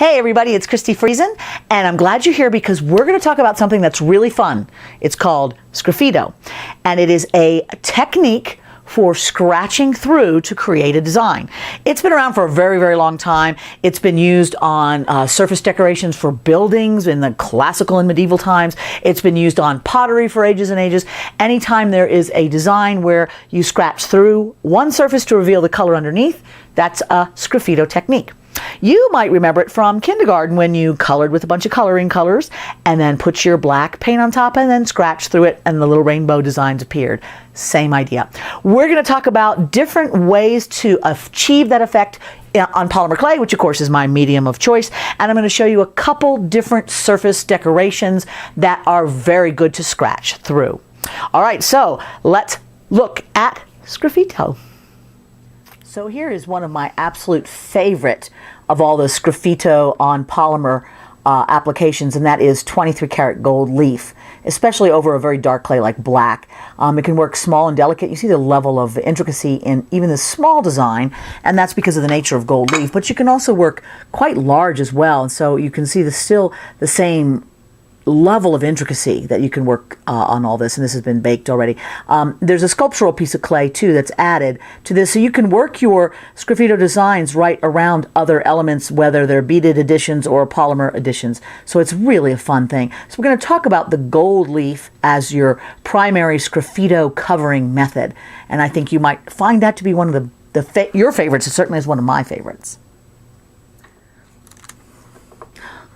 Hey everybody, it's Christi Friesen, and I'm glad you're here because we're going to talk about something that's really fun. It's called Sgraffito, and it is a technique for scratching through to create a design. It's been around for a very, very long time. It's been used on surface decorations for buildings in the classical and medieval times. It's been used on pottery for ages and ages. Anytime there is a design where you scratch through one surface to reveal the color underneath, that's a Sgraffito technique. You might remember it from kindergarten when you colored with a bunch of coloring colors and then put your black paint on top and then scratch through it and the little rainbow designs appeared. Same idea. We're going to talk about different ways to achieve that effect on polymer clay, which of course is my medium of choice, and I'm going to show you a couple different surface decorations that are very good to scratch through. All right, so let's look at Sgraffito. So here is one of my absolute favorite of all the Sgraffito on polymer applications, and that is 23 karat gold leaf, especially over a very dark clay like black. It can work small and delicate. You see the level of intricacy in even this small design, and that's because of the nature of gold leaf. But you can also work quite large as well, and so you can see still the same level of intricacy that you can work on all this, and this has been baked already. There's a sculptural piece of clay too that's added to this, so you can work your Sgraffito designs right around other elements, whether they're beaded additions or polymer additions. So it's really a fun thing. So we're going to talk about the gold leaf as your primary Sgraffito covering method, and I think you might find that to be one of your favorites. It certainly is one of my favorites.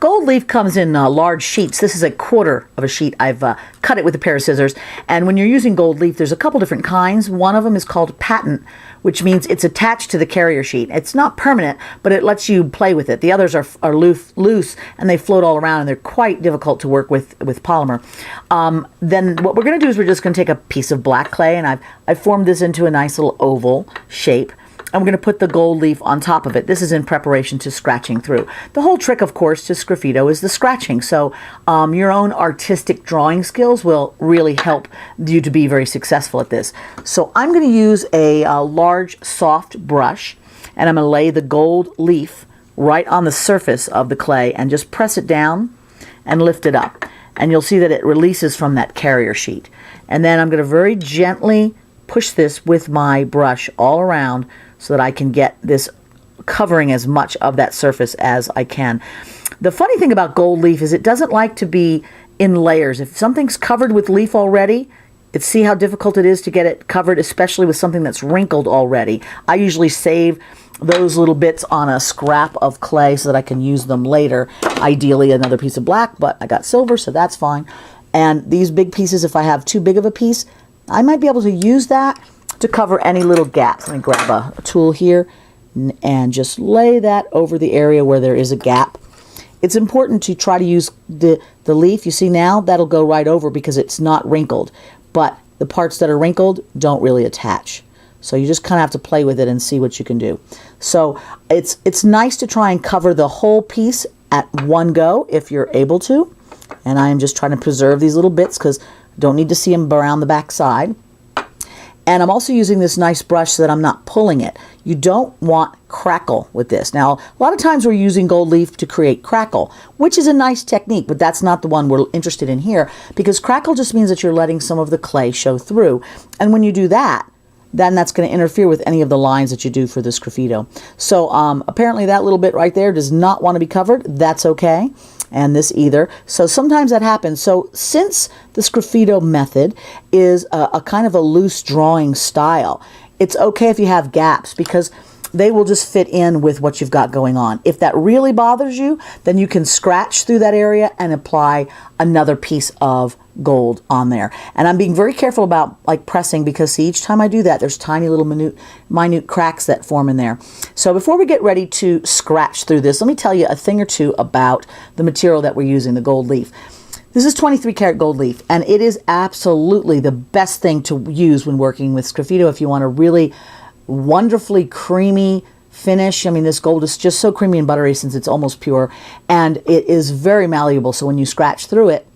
Gold leaf comes in large sheets. This is a quarter of a sheet. I've cut it with a pair of scissors. And when you're using gold leaf, there's a couple different kinds. One of them is called patent, which means it's attached to the carrier sheet. It's not permanent, but it lets you play with it. The others are loose, and they float all around, and they're quite difficult to work with polymer. Then what we're going to do is we're just going to take a piece of black clay, and I've formed this into a nice little oval shape. And we're going to put the gold leaf on top of it. This is in preparation to scratching through. The whole trick, of course, to Sgraffito is the scratching. So your own artistic drawing skills will really help you to be very successful at this. So I'm going to use a large, soft brush, and I'm going to lay the gold leaf right on the surface of the clay and just press it down and lift it up. And you'll see that it releases from that carrier sheet. And then I'm going to very gently push this with my brush all around so that I can get this covering as much of that surface as I can. The funny thing about gold leaf is it doesn't like to be in layers. If something's covered with leaf already, see how difficult it is to get it covered, especially with something that's wrinkled already. I usually save those little bits on a scrap of clay so that I can use them later. Ideally another piece of black, but I got silver, so that's fine. And these big pieces, if I have too big of a piece, I might be able to use that to cover any little gaps. Let me grab a tool here and just lay that over the area where there is a gap. It's important to try to use the leaf. You see now, that'll go right over because it's not wrinkled. But the parts that are wrinkled don't really attach. So you just kind of have to play with it and see what you can do. So it's nice to try and cover the whole piece at one go if you're able to. And I am just trying to preserve these little bits because I don't need to see them around the back side. And I'm also using this nice brush so that I'm not pulling it. You don't want crackle with this. Now, a lot of times we're using gold leaf to create crackle, which is a nice technique, but that's not the one we're interested in here, because crackle just means that you're letting some of the clay show through. And when you do that, then that's going to interfere with any of the lines that you do for the Sgraffito. So apparently that little bit right there does not want to be covered. That's okay. And this either. So sometimes that happens. So since the Sgraffito method is a kind of a loose drawing style, it's okay if you have gaps because they will just fit in with what you've got going on. If that really bothers you, then you can scratch through that area and apply another piece of gold on there. And I'm being very careful about like pressing because see, each time I do that, there's tiny little minute cracks that form in there. So before we get ready to scratch through this, let me tell you a thing or two about the material that we're using, the gold leaf. This is 23 karat gold leaf, and it is absolutely the best thing to use when working with Sgraffito if you want a really wonderfully creamy finish. I mean, this gold is just so creamy and buttery since it's almost pure, and it is very malleable, so when you scratch through it,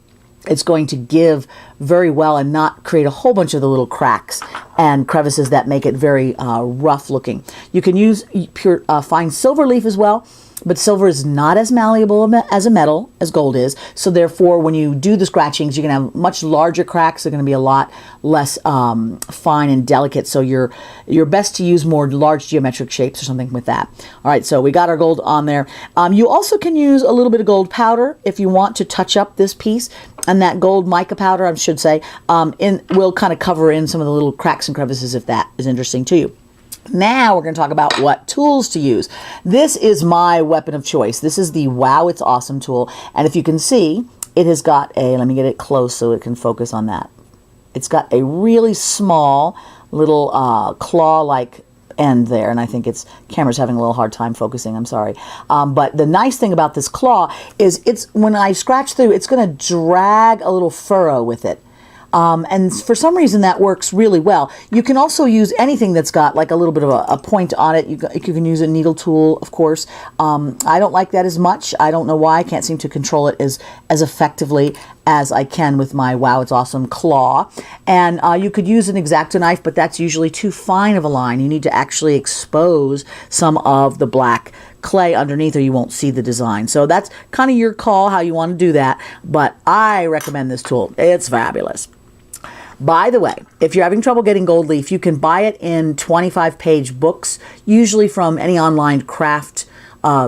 it's going to give very well and not create a whole bunch of the little cracks and crevices that make it very rough looking. You can use pure fine silver leaf as well. but silver is not as malleable as a metal as gold is. So therefore, when you do the scratchings, you're going to have much larger cracks. They're going to be a lot less fine and delicate. So you're best to use more large geometric shapes or something with that. All right, so we got our gold on there. You also can use a little bit of gold powder if you want to touch up this piece. And that gold mica powder, I should say, will kind of cover in some of the little cracks and crevices if that is interesting to you. Now we're going to talk about what tools to use. This is my weapon of choice. This is the Wow It's Awesome tool. And if you can see, it has got let me get it close so it can focus on that. It's got a really small little claw-like end there, and I think camera's having a little hard time focusing, I'm sorry. But the nice thing about this claw is when I scratch through, it's going to drag a little furrow with it. And for some reason that works really well. You can also use anything that's got like a little bit of a point on it. You can use a needle tool, of course. I don't like that as much. I don't know why. I can't seem to control it as effectively as I can with my Wow It's Awesome claw. And you could use an X-Acto knife, but that's usually too fine of a line. You need to actually expose some of the black clay underneath or you won't see the design. So that's kind of your call how you want to do that, but I recommend this tool. It's fabulous. By the way, if you're having trouble getting gold leaf, you can buy it in 25-page books, usually from any online craft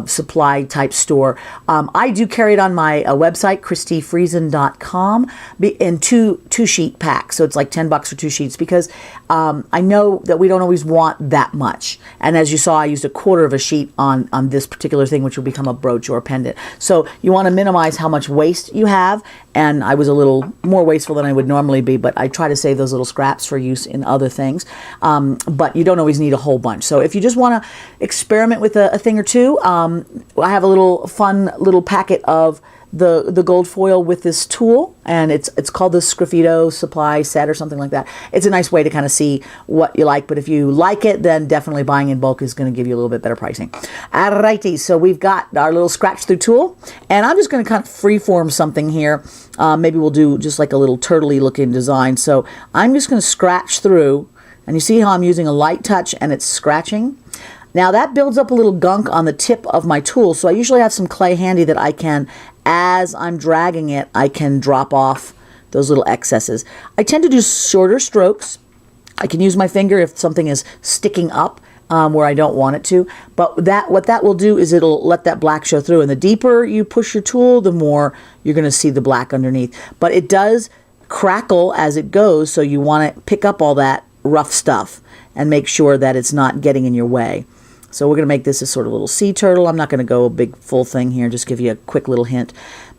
supply type store. I do carry it on my website, christifriesen.com, in two sheet packs. So it's like $10 for 2 sheets because I know that we don't always want that much. And as you saw, I used 1/4 of a sheet on this particular thing, which will become a brooch or a pendant. So you want to minimize how much waste you have. And I was a little more wasteful than I would normally be, but I try to save those little scraps for use in other things. But you don't always need a whole bunch. So if you just want to experiment with a thing or two, I have a little fun little packet of the gold foil with this tool, and it's called the Sgraffito supply set or something like that. It's a nice way to kind of see what you like, but if you like it, then definitely buying in bulk is going to give you a little bit better pricing. Alrighty, so we've got our little scratch through tool, and I'm just going to kind of freeform something here. Maybe we'll do just like a little turtley looking design. So I'm just going to scratch through, and you see how I'm using a light touch and it's scratching. Now that builds up a little gunk on the tip of my tool, so I usually have some clay handy that I can, as I'm dragging it, I can drop off those little excesses. I tend to do shorter strokes. I can use my finger if something is sticking up where I don't want it to, but what that will do is it'll let that black show through, and the deeper you push your tool, the more you're going to see the black underneath. But it does crackle as it goes, so you want to pick up all that rough stuff and make sure that it's not getting in your way. So we're going to make this a sort of little sea turtle. I'm not going to go a big full thing here, just give you a quick little hint.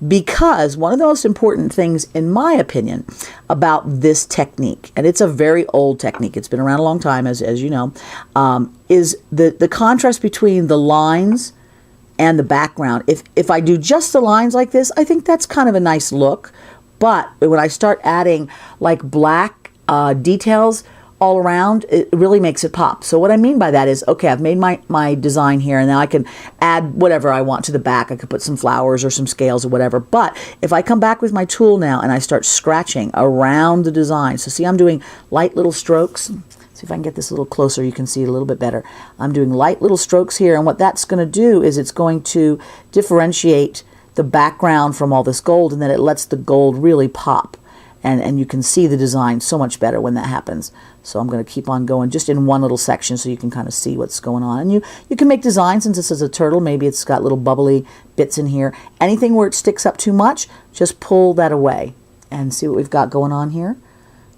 Because one of the most important things, in my opinion, about this technique, and it's a very old technique, it's been around a long time, as you know, is the contrast between the lines and the background. If I do just the lines like this, I think that's kind of a nice look. But when I start adding like black details all around, it really makes it pop. So what I mean by that is, okay, I've made my design here, and now I can add whatever I want to the back. I could put some flowers or some scales or whatever. But if I come back with my tool now and I start scratching around the design, so see I'm doing light little strokes. See if I can get this a little closer, you can see it a little bit better. I'm doing light little strokes here, and what that's going to do is it's going to differentiate the background from all this gold, and then it lets the gold really pop. And you can see the design so much better when that happens. So I'm going to keep on going just in one little section so you can kind of see what's going on. And you can make designs, since this is a turtle, maybe it's got little bubbly bits in here. Anything where it sticks up too much, just pull that away and see what we've got going on here.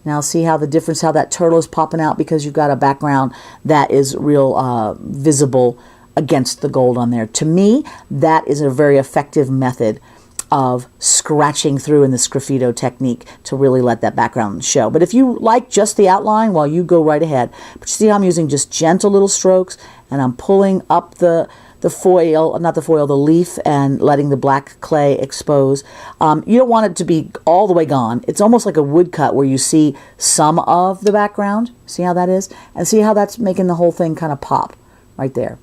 Now see how the difference, how that turtle is popping out because you've got a background that is real visible against the gold on there. To me, that is a very effective method of scratching through in the Sgraffito technique to really let that background show. But if you like just the outline, well, you go right ahead. But you see how I'm using just gentle little strokes, and I'm pulling up the foil, not the foil, the leaf, and letting the black clay expose. You don't want it to be all the way gone. It's almost like a woodcut where you see some of the background. See how that is? And see how that's making the whole thing kind of pop right there.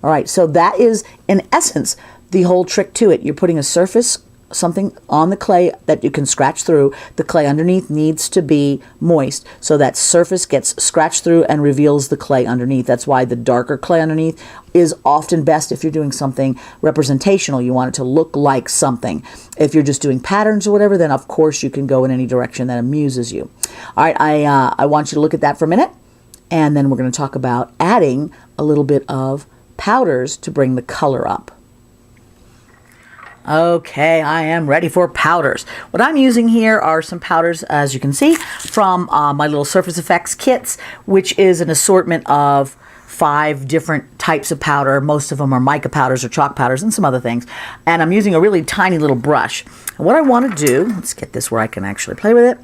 All right, so that is, in essence, the whole trick to it. You're putting a surface something on the clay that you can scratch through. The clay underneath needs to be moist so that surface gets scratched through and reveals the clay underneath. That's why the darker clay underneath is often best if you're doing something representational. You want it to look like something. If you're just doing patterns or whatever, then of course you can go in any direction that amuses you. All right, I want you to look at that for a minute, and then we're going to talk about adding a little bit of powders to bring the color up. Okay, I am ready for powders. What I'm using here are some powders, as you can see, from my little Surface Effects kits, which is an assortment of 5 different types of powder. Most of them are mica powders or chalk powders and some other things. And I'm using a really tiny little brush. And what I want to do, let's get this where I can actually play with it,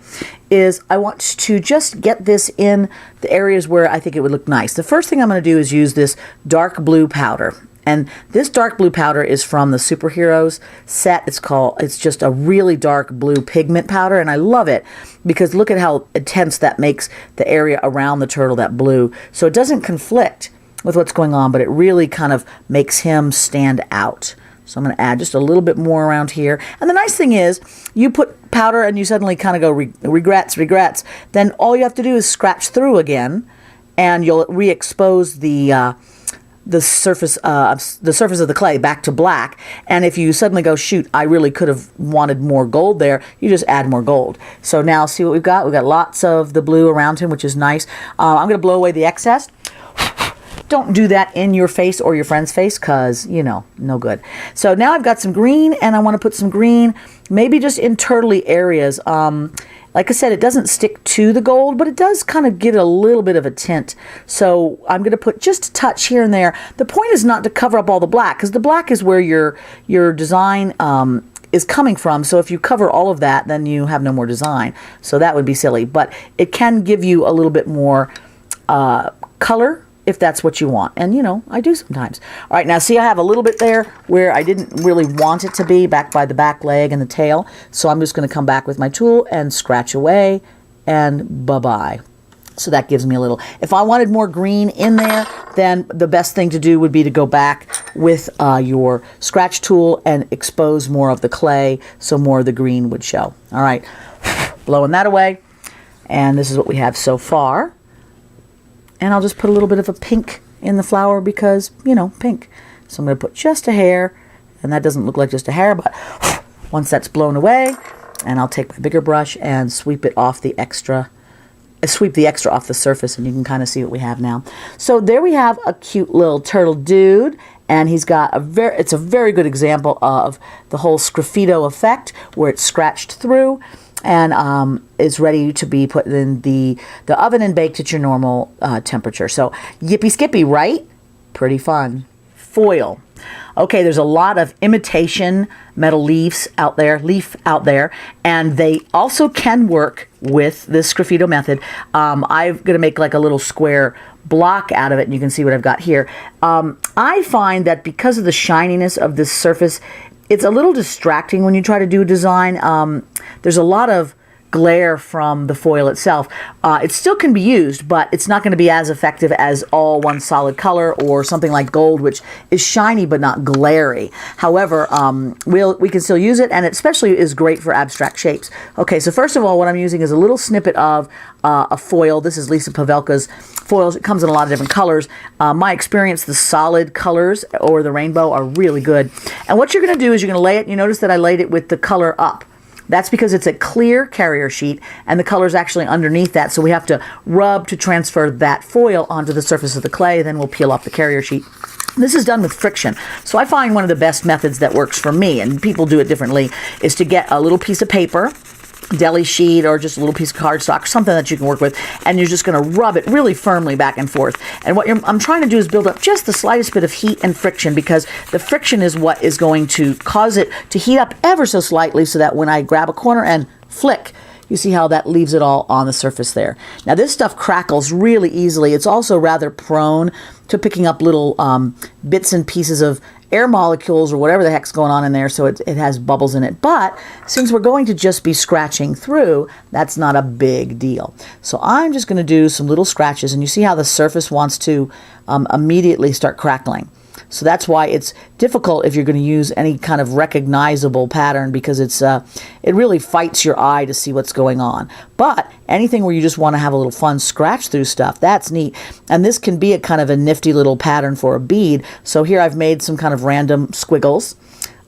is I want to just get this in the areas where I think it would look nice. The first thing I'm going to do is use this dark blue powder. And this dark blue powder is from the Superheroes set. It's just a really dark blue pigment powder, and I love it because look at how intense that makes the area around the turtle, that blue. So it doesn't conflict with what's going on, but it really kind of makes him stand out. So I'm going to add just a little bit more around here. And the nice thing is, you put powder and you suddenly kind of go, regrets. Then all you have to do is scratch through again, and you'll re-expose the surface of the clay back to black. And if you suddenly go, shoot, I really could have wanted more gold there, you just add more gold. So now see what we've got? We've got lots of the blue around him, which is nice. I'm going to blow away the excess. Don't do that in your face or your friend's face because, you know, no good. So now I've got some green, and I want to put some green maybe just in turtly areas. Like I said, it doesn't stick to the gold, but it does kind of give it a little bit of a tint. So I'm going to put just a touch here and there. The point is not to cover up all the black, because the black is where your design is coming from. So if you cover all of that, then you have no more design. So that would be silly. But it can give you a little bit more color if that's what you want. And, you know, I do sometimes. All right, now see, I have a little bit there where I didn't really want it to be, back by the back leg and the tail. So I'm just going to come back with my tool and scratch away, and bye-bye. So that gives me a little. If I wanted more green in there, then the best thing to do would be to go back with your scratch tool and expose more of the clay so more of the green would show. All right, blowing that away. And this is what we have so far. And I'll just put a little bit of a pink in the flower because, you know, pink. So I'm going to put just a hair, and that doesn't look like just a hair, but once that's blown away, and I'll take my bigger brush and sweep the extra off the surface, and you can kind of see what we have now. So there we have a cute little turtle dude, and he's got it's a very good example of the whole Sgraffito effect where it's scratched through and is ready to be put in the oven and baked at your normal temperature. So yippee skippy, right? Pretty fun. Foil. Okay, there's a lot of imitation metal leaf out there, and they also can work with this Sgraffito method. I'm going to make like a little square block out of it, and you can see what I've got here. I find that because of the shininess of this surface, it's a little distracting when you try to do a design. There's a lot of glare from the foil itself. It still can be used, but it's not going to be as effective as all one solid color or something like gold, which is shiny but not glary. However, we can still use it, and it especially is great for abstract shapes. Okay, so first of all, what I'm using is a little snippet of a foil. This is Lisa Pavelka's foils. It comes in a lot of different colors. My experience, the solid colors or the rainbow are really good. And what you're going to do is you're going to lay it. You notice that I laid it with the color up. That's because it's a clear carrier sheet and the color is actually underneath that, so we have to rub to transfer that foil onto the surface of the clay, then we'll peel off the carrier sheet. This is done with friction. So I find one of the best methods that works for me, and people do it differently, is to get a little piece of paper, deli sheet, or just a little piece of cardstock, something that you can work with, and you're just going to rub it really firmly back and forth. And what I'm trying to do is build up just the slightest bit of heat and friction, because the friction is what is going to cause it to heat up ever so slightly, so that when I grab a corner and flick, you see how that leaves it all on the surface there. Now this stuff crackles really easily. It's also rather prone to picking up little bits and pieces of air molecules or whatever the heck's going on in there, so it has bubbles in it. But since we're going to just be scratching through, that's not a big deal. So I'm just going to do some little scratches, and you see how the surface wants to immediately start crackling. So that's why it's difficult if you're going to use any kind of recognizable pattern, because it really fights your eye to see what's going on. But anything where you just want to have a little fun scratch through stuff, that's neat. And this can be a kind of a nifty little pattern for a bead. So here I've made some kind of random squiggles.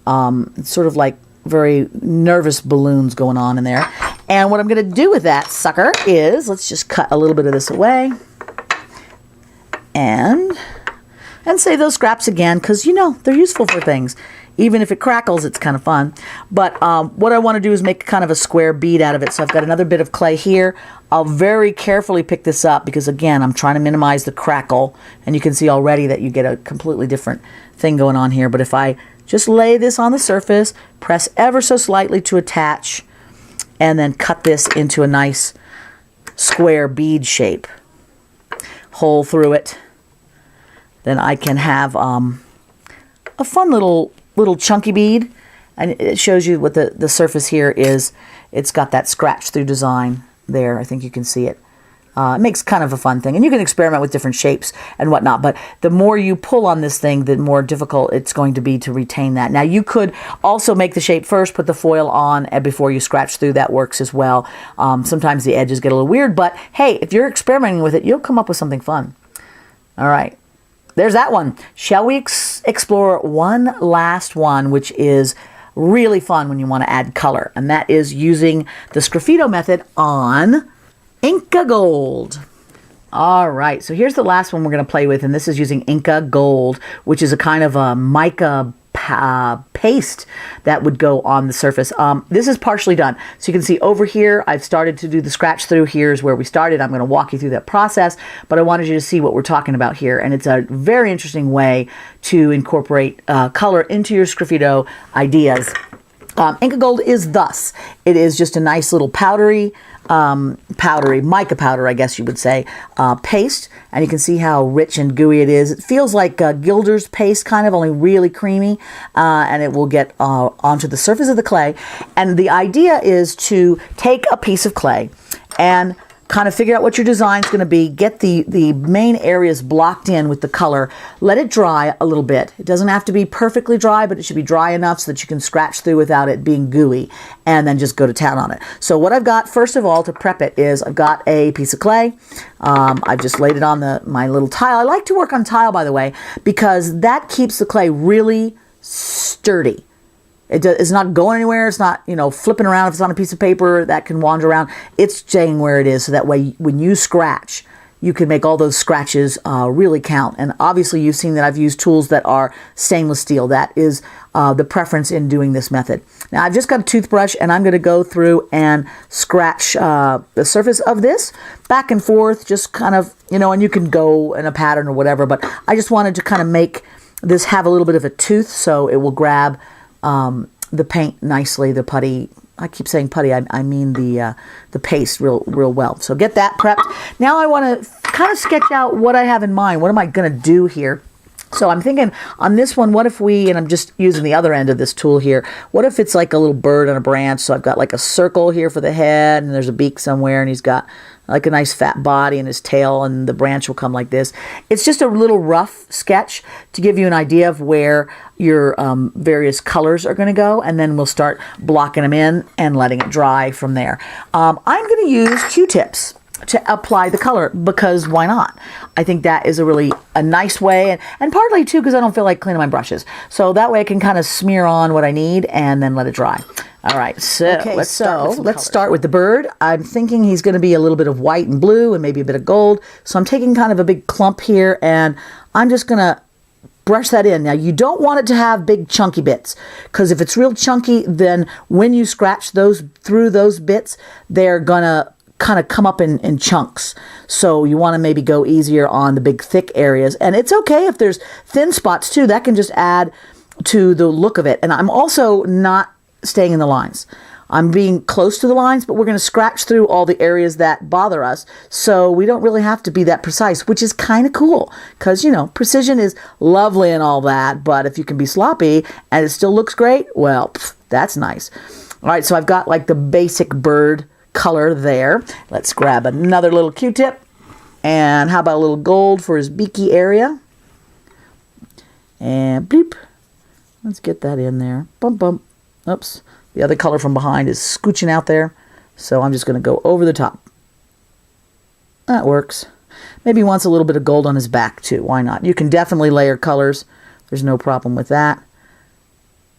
It's sort of like very nervous balloons going on in there. And what I'm going to do with that sucker is, let's just cut a little bit of this away. And save those scraps again, because, you know, they're useful for things. Even if it crackles, it's kind of fun. But what I want to do is make kind of a square bead out of it. So I've got another bit of clay here. I'll very carefully pick this up because, again, I'm trying to minimize the crackle. And you can see already that you get a completely different thing going on here. But if I just lay this on the surface, press ever so slightly to attach, and then cut this into a nice square bead shape, hole through it, then I can have a fun little chunky bead. And it shows you what the surface here is. It's got that scratch through design there. I think you can see it. It makes kind of a fun thing. And you can experiment with different shapes and whatnot. But the more you pull on this thing, the more difficult it's going to be to retain that. Now, you could also make the shape first, put the foil on, and before you scratch through. That works as well. Sometimes the edges get a little weird. But, hey, if you're experimenting with it, you'll come up with something fun. All right. There's that one. Shall we explore one last one, which is really fun when you want to add color, and that is using the Sgraffito method on Inca Gold. All right, so here's the last one we're going to play with, and this is using Inca Gold, which is a kind of a mica paste that would go on the surface. This is partially done. So you can see over here, I've started to do the scratch through. Here's where we started. I'm going to walk you through that process, but I wanted you to see what we're talking about here. And it's a very interesting way to incorporate color into your Sgraffito ideas. Inca Gold is thus. It is just a nice little powdery mica powder, I guess you would say, paste. And you can see how rich and gooey it is. It feels like Gilder's paste, kind of, only really creamy. And it will get onto the surface of the clay. And the idea is to take a piece of clay and kind of figure out what your design is going to be, get the main areas blocked in with the color, let it dry a little bit. It doesn't have to be perfectly dry, but it should be dry enough so that you can scratch through without it being gooey, and then just go to town on it. So what I've got, first of all, to prep it is I've got a piece of clay. I've just laid it on my little tile. I like to work on tile, by the way, because that keeps the clay really sturdy. It's not going anywhere. It's not, flipping around. If it's on a piece of paper that can wander around, it's staying where it is. So that way, when you scratch, you can make all those scratches really count. And obviously, you've seen that I've used tools that are stainless steel. That is the preference in doing this method. Now, I've just got a toothbrush, and I'm going to go through and scratch the surface of this back and forth, just kind of, and you can go in a pattern or whatever. But I just wanted to kind of make this have a little bit of a tooth, so it will grab the paint nicely, the putty. I keep saying putty, I mean the paste real well. So get that prepped. Now I want to kind of sketch out what I have in mind. What am I going to do here? So I'm thinking on this one, what if and I'm just using the other end of this tool here, what if it's like a little bird on a branch? So I've got like a circle here for the head, and there's a beak somewhere, and he's got like a nice fat body and his tail, and the branch will come like this. It's just a little rough sketch to give you an idea of where your various colors are going to go, and then we'll start blocking them in and letting it dry from there. I'm going to use Q-tips to apply the color, because why not? I think that is a nice way, and partly too because I don't feel like cleaning my brushes. So that way I can kind of smear on what I need and then let it dry. All right, so let's start with the bird. I'm thinking he's going to be a little bit of white and blue and maybe a bit of gold. So I'm taking kind of a big clump here, and I'm just going to brush that in. Now, you don't want it to have big chunky bits, because if it's real chunky, then when you scratch through those bits, they're going to kind of come up in chunks. So you want to maybe go easier on the big thick areas. And it's okay if there's thin spots too. That can just add to the look of it. And I'm also not staying in the lines. I'm being close to the lines, but we're going to scratch through all the areas that bother us. So we don't really have to be that precise, which is kind of cool, because, precision is lovely and all that. But if you can be sloppy and it still looks great, well, that's nice. All right, so I've got like the basic bird color there. Let's grab another little Q-tip, and how about a little gold for his beaky area? And bleep. Let's get that in there. Bump, bump. Oops. The other color from behind is scooching out there. So I'm just going to go over the top. That works. Maybe he wants a little bit of gold on his back too. Why not? You can definitely layer colors. There's no problem with that.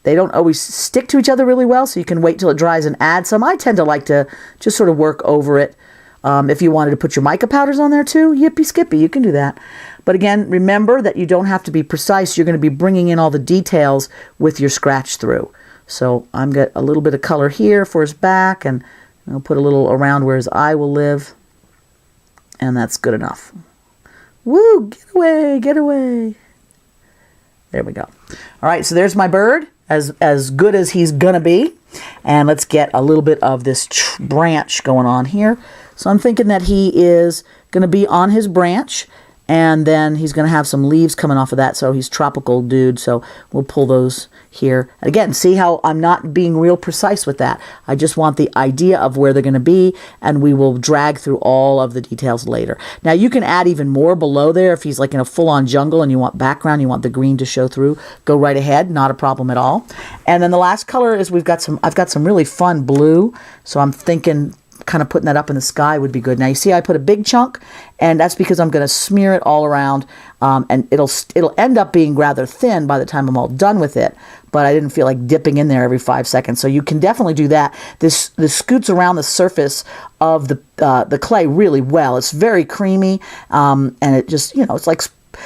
They don't always stick to each other really well, so you can wait till it dries and add some. I tend to like to just sort of work over it. If you wanted to put your mica powders on there too, yippee skippy, you can do that. But again, remember that you don't have to be precise. You're going to be bringing in all the details with your scratch through. So I'm got a little bit of color here for his back, and I'll put a little around where his eye will live. And that's good enough. Woo, get away, get away. There we go. All right, so there's my bird, as good as he's going to be. And let's get a little bit of this branch going on here. So I'm thinking that he is going to be on his branch, and then he's going to have some leaves coming off of that. So he's tropical dude, so we'll pull those here. And again, see how I'm not being real precise with that. I just want the idea of where they're going to be, and we will drag through all of the details later. Now you can add even more below there if he's like in a full-on jungle and you want background, you want the green to show through. Go right ahead, not a problem at all. And then the last color is I've got some really fun blue, so I'm thinking kind of putting that up in the sky would be good. Now you see I put a big chunk, and that's because I'm going to smear it all around, and it'll end up being rather thin by the time I'm all done with it, but I didn't feel like dipping in there every 5 seconds. So you can definitely do that. This scoots around the surface of the clay really well. It's very creamy, and it just, it's like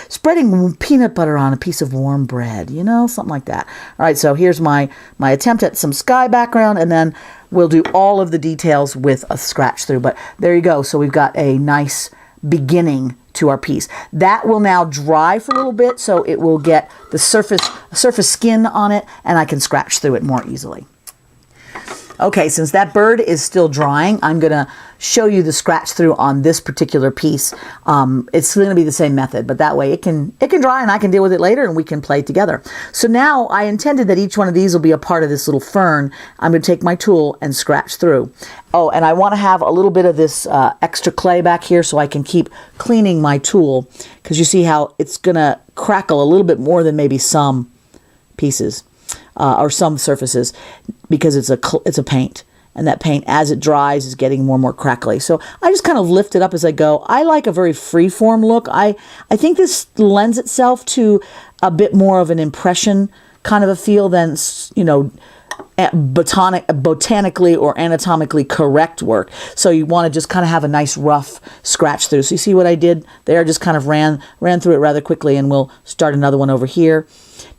spreading peanut butter on a piece of warm bread, something like that. All right, so here's my attempt at some sky background, and then we'll do all of the details with a scratch through. But there you go. So we've got a nice beginning to our piece. That will now dry for a little bit, so it will get the surface skin on it, and I can scratch through it more easily. Okay, since that bird is still drying, I'm going to show you the scratch through on this particular piece. It's going to be the same method, but that way it can dry and I can deal with it later and we can play together. So now I intended that each one of these will be a part of this little fern. I'm going to take my tool and scratch through. Oh, and I want to have a little bit of this extra clay back here so I can keep cleaning my tool, because you see how it's going to crackle a little bit more than maybe some pieces. Or some surfaces, because it's a paint, and that paint as it dries is getting more and more crackly. So I just kind of lift it up as I go. I like a very free-form look. I think this lends itself to a bit more of an impression kind of a feel than botanically or anatomically correct work. So you want to just kind of have a nice rough scratch through. So you see what I did there? Just kind of ran through it rather quickly, and we'll start another one over here.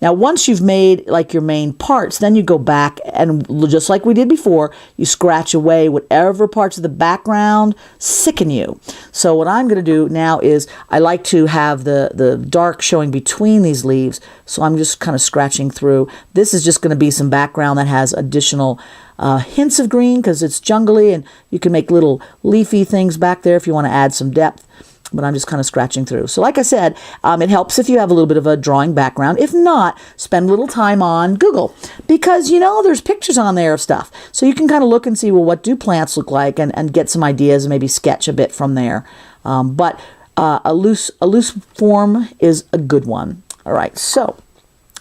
Now, once you've made like your main parts, then you go back and just like we did before, you scratch away whatever parts of the background sicken you. So what I'm going to do now is I like to have the dark showing between these leaves. So I'm just kind of scratching through. This is just going to be some background that has additional hints of green because it's jungly, and you can make little leafy things back there if you want to add some depth. But I'm just kind of scratching through. So like I said, it helps if you have a little bit of a drawing background. If not, spend a little time on Google, because there's pictures on there of stuff. So you can kind of look and see, well, what do plants look like, and get some ideas and maybe sketch a bit from there. But a loose form is a good one. All right, so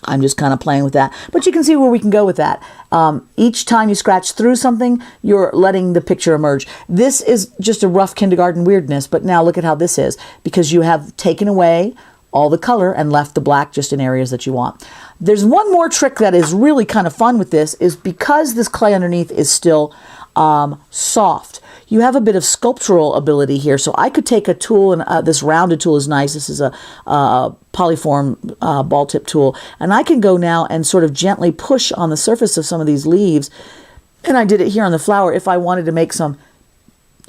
I'm just kind of playing with that. But you can see where we can go with that. Each time you scratch through something, you're letting the picture emerge. This is just a rough kindergarten weirdness, but now look at how this is, because you have taken away all the color and left the black just in areas that you want. There's one more trick that is really kind of fun with this, is because this clay underneath is still soft. You have a bit of sculptural ability here. So I could take a tool, and this rounded tool is nice. This is a polyform ball tip tool. And I can go now and sort of gently push on the surface of some of these leaves. And I did it here on the flower if I wanted to make some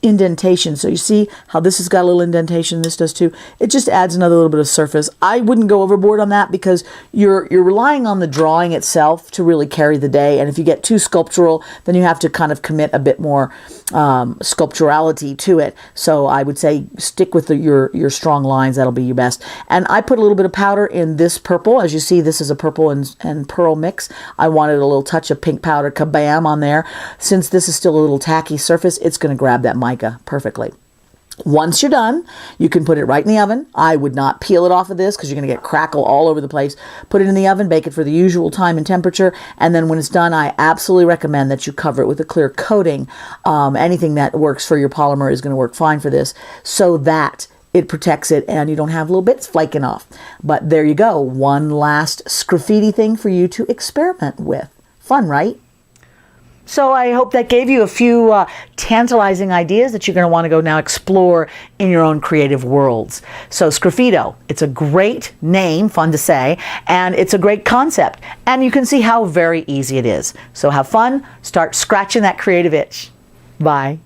indentation. So you see how this has got a little indentation, this does too. It just adds another little bit of surface. I wouldn't go overboard on that, because you're relying on the drawing itself to really carry the day, and if you get too sculptural, then you have to kind of commit a bit more sculpturality to it. So I would say stick with your strong lines. That'll be your best. And I put a little bit of powder in this purple. As you see, this is a purple and pearl mix. I wanted a little touch of pink powder, kabam, on there. Since this is still a little tacky surface, it's going to grab that mica perfectly. Once you're done, you can put it right in the oven. I would not peel it off of this because you're going to get crackle all over the place. Put it in the oven, bake it for the usual time and temperature, and then when it's done, I absolutely recommend that you cover it with a clear coating. Anything that works for your polymer is going to work fine for this, so that it protects it and you don't have little bits flaking off. But there you go, one last Sgraffiti thing for you to experiment with. Fun, right? So I hope that gave you a few tantalizing ideas that you're going to want to go now explore in your own creative worlds. So Sgraffito, it's a great name, fun to say, and it's a great concept. And you can see how very easy it is. So have fun, start scratching that creative itch. Bye.